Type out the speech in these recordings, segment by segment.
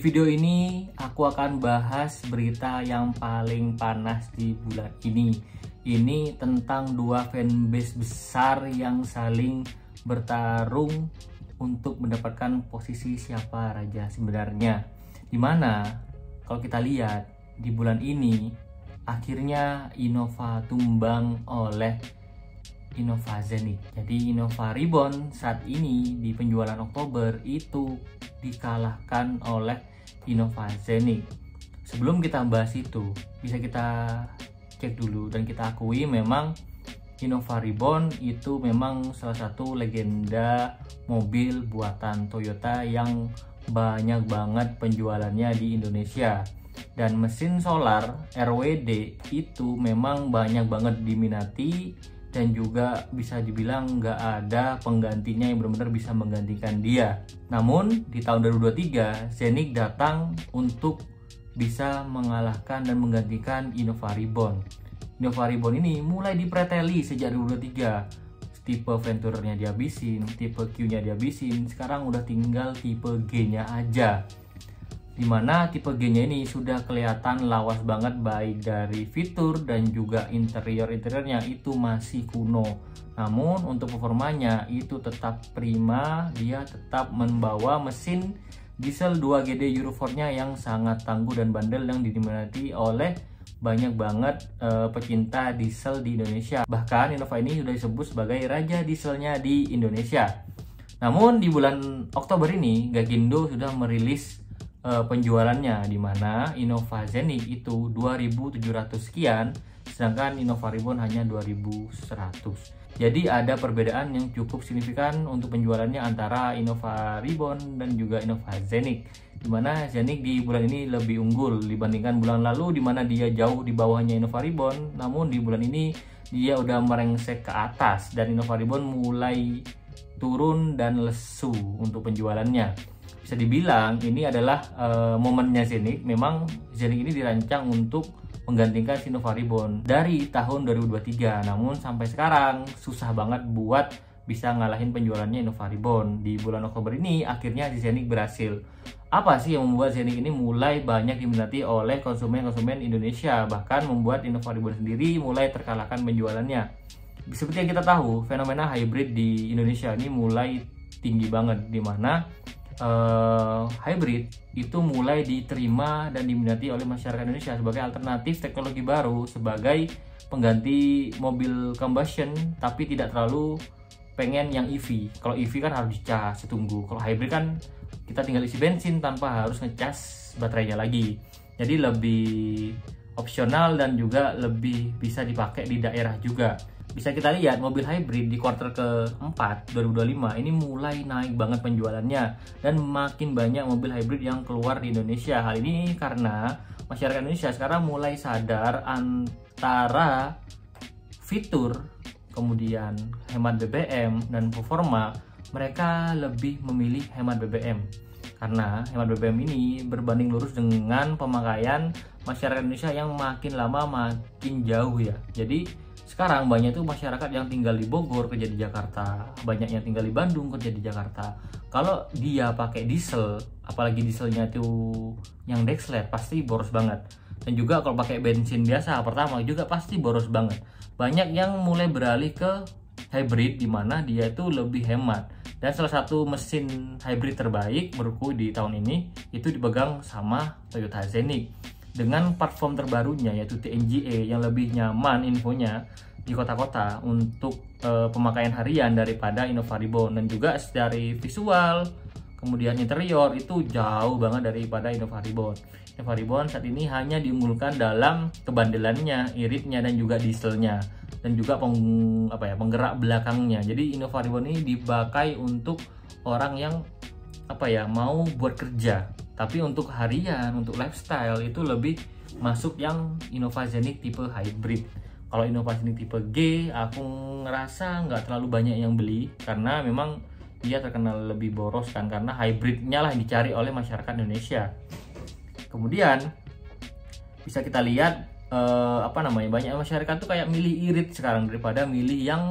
video ini aku akan bahas berita yang paling panas di bulan ini. Ini tentang dua fanbase besar yang saling bertarung untuk mendapatkan posisi siapa raja sebenarnya. Dimana kalau kita lihat di bulan ini akhirnya Innova tumbang oleh Innova Zenith. Jadi Innova Reborn saat ini di penjualan Oktober itu dikalahkan oleh Innova Zenith. Sebelum kita bahas itu, bisa kita cek dulu dan kita akui memang Innova Reborn itu memang salah satu legenda mobil buatan Toyota yang banyak banget penjualannya di Indonesia. Dan mesin solar RWD itu memang banyak banget diminati dan juga bisa dibilang nggak ada penggantinya yang benar-benar bisa menggantikan dia. Namun di tahun 2023 Zenith datang untuk bisa mengalahkan dan menggantikan Innova Reborn. Innova Reborn ini mulai dipreteli sejak 2023. Tipe Venture-nya dihabisin, tipe Q-nya dihabisin, sekarang udah tinggal tipe G-nya aja. Dimana tipe G-nya ini sudah kelihatan lawas banget, baik dari fitur dan juga interiornya itu masih kuno. Namun untuk performanya itu tetap prima, dia tetap membawa mesin diesel 2GD Euro 4-nya yang sangat tangguh dan bandel yang diminati oleh banyak banget pecinta diesel di Indonesia. Bahkan Innova ini sudah disebut sebagai raja dieselnya di Indonesia. Namun di bulan Oktober ini Gakindo sudah merilis penjualannya, di mana Innova Zenith itu 2.700 sekian, sedangkan Innova Reborn hanya 2.100. Jadi ada perbedaan yang cukup signifikan untuk penjualannya antara Innova Reborn dan juga Innova Zenith, di mana Zenith di bulan ini lebih unggul dibandingkan bulan lalu, di mana dia jauh di bawahnya Innova Reborn. Namun di bulan ini dia udah merengsek ke atas dan Innova Reborn mulai turun dan lesu untuk penjualannya. Bisa dibilang ini adalah momennya Zenith. Memang Zenith ini dirancang untuk menggantikan Innova Reborn dari tahun 2023. Namun sampai sekarang susah banget buat bisa ngalahin penjualannya Innova Reborn. Di bulan Oktober ini akhirnya Zenith berhasil. Apa sih yang membuat Zenith ini mulai banyak diminati oleh konsumen-konsumen Indonesia, bahkan membuat Innova Reborn sendiri mulai terkalahkan penjualannya? Seperti yang kita tahu, fenomena hybrid di Indonesia ini mulai tinggi banget, dimana hybrid itu mulai diterima dan diminati oleh masyarakat Indonesia sebagai alternatif teknologi baru, sebagai pengganti mobil combustion, tapi tidak terlalu pengen yang EV. Kalau EV kan harus dicas setunggu, kalau hybrid kan kita tinggal isi bensin tanpa harus ngecas baterainya lagi. Jadi lebih opsional dan juga lebih bisa dipakai di daerah juga. Bisa kita lihat mobil hybrid di kuartal ke-4 2025 ini mulai naik banget penjualannya dan makin banyak mobil hybrid yang keluar di Indonesia. Hal ini karena masyarakat Indonesia sekarang mulai sadar antara fitur, kemudian hemat BBM dan performa. Mereka lebih memilih hemat BBM karena hemat BBM ini berbanding lurus dengan pemakaian masyarakat Indonesia yang makin lama makin jauh ya. Jadi sekarang banyak tuh masyarakat yang tinggal di Bogor kerja di Jakarta, banyak yang tinggal di Bandung kerja di Jakarta. Kalau dia pakai diesel, apalagi dieselnya tuh yang Dexlet, pasti boros banget. Dan juga kalau pakai bensin biasa pertama juga pasti boros banget. Banyak yang mulai beralih ke hybrid, di mana dia itu lebih hemat. Dan salah satu mesin hybrid terbaik menurutku di tahun ini itu dipegang sama Toyota Zenith. Dengan platform terbarunya yaitu TNGA yang lebih nyaman infonya di kota-kota untuk pemakaian harian daripada Innova Reborn, dan juga dari visual kemudian interior itu jauh banget daripada Innova Reborn. Innova Reborn saat ini hanya diunggulkan dalam kebandelannya, iritnya dan juga dieselnya dan juga penggerak belakangnya. Jadi Innova Reborn ini dipakai untuk orang yang mau buat kerja, tapi untuk harian, untuk lifestyle itu lebih masuk yang Innova Zenith tipe hybrid. Kalau Innova Zenith tipe G, aku ngerasa nggak terlalu banyak yang beli karena memang dia terkenal lebih boros kan, karena hybridnya lah yang dicari oleh masyarakat Indonesia. Kemudian bisa kita lihat banyak masyarakat tuh kayak milih irit sekarang daripada milih yang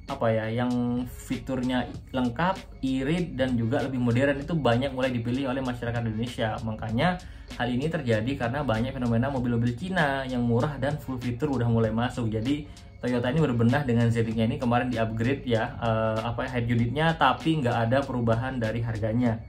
apa ya, yang fiturnya lengkap, irit dan juga lebih modern itu banyak mulai dipilih oleh masyarakat Indonesia. Makanya hal ini terjadi karena banyak fenomena mobil-mobil Cina yang murah dan full fitur udah mulai masuk. Jadi Toyota ini berbenah dengan Zenikh-nya ini, kemarin di-upgrade ya head unitnya, tapi nggak ada perubahan dari harganya.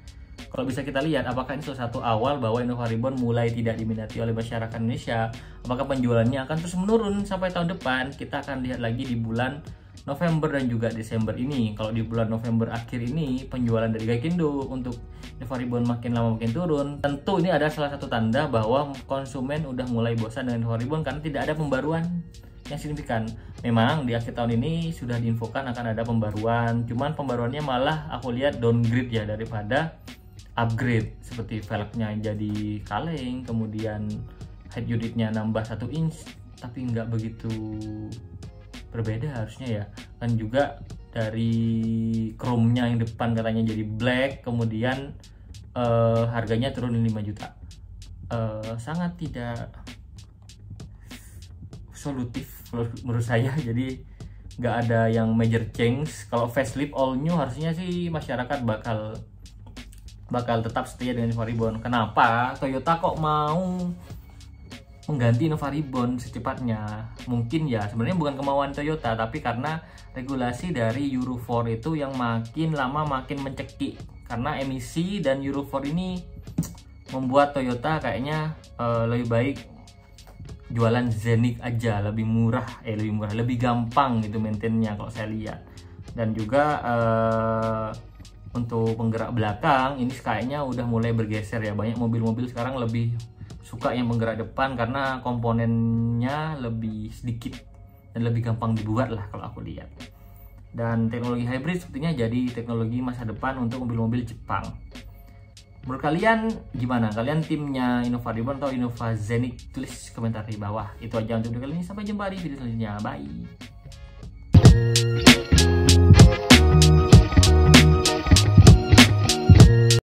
Kalau bisa kita lihat, apakah ini salah satu awal bahwa Innova Reborn mulai tidak diminati oleh masyarakat Indonesia? Apakah penjualannya akan terus menurun sampai tahun depan? Kita akan lihat lagi di bulan November dan juga Desember ini. Kalau di bulan November akhir ini penjualan dari Gaikindo untuk Innova Reborn makin lama makin turun, tentu ini ada salah satu tanda bahwa konsumen udah mulai bosan dengan Innova Reborn karena tidak ada pembaruan yang signifikan. Memang di akhir tahun ini sudah diinfokan akan ada pembaruan, cuman pembaruannya malah aku lihat downgrade ya daripada upgrade, seperti velgnya jadi kaleng, kemudian head unitnya nambah 1 inch, tapi nggak begitu berbeda harusnya ya. Dan juga dari chrome-nya yang depan katanya jadi black, kemudian harganya turunin 5 juta. Sangat tidak solutif menurut saya. Jadi nggak ada yang major change. Kalau facelift all new harusnya sih masyarakat bakal tetap setia dengan Innova Reborn. Kenapa Toyota kok mau mengganti Innova Reborn secepatnya? Mungkin ya sebenarnya bukan kemauan Toyota, tapi karena regulasi dari Euro 4 itu yang makin lama makin mencekik. Karena emisi dan Euro 4 ini membuat Toyota kayaknya lebih baik jualan Zenikh aja, lebih murah, lebih gampang gitu maintainnya kalau saya lihat. Dan juga untuk penggerak belakang ini kayaknya udah mulai bergeser ya. Banyak mobil-mobil sekarang lebih suka yang penggerak depan karena komponennya lebih sedikit dan lebih gampang dibuat lah kalau aku lihat. Dan teknologi hybrid sepertinya jadi teknologi masa depan untuk mobil-mobil Jepang. Menurut kalian gimana? Kalian timnya Innova Reborn atau Innova Zenikh? Tulis komentar di bawah. Itu aja untuk video kali ini, sampai jumpa di video selanjutnya. Bye.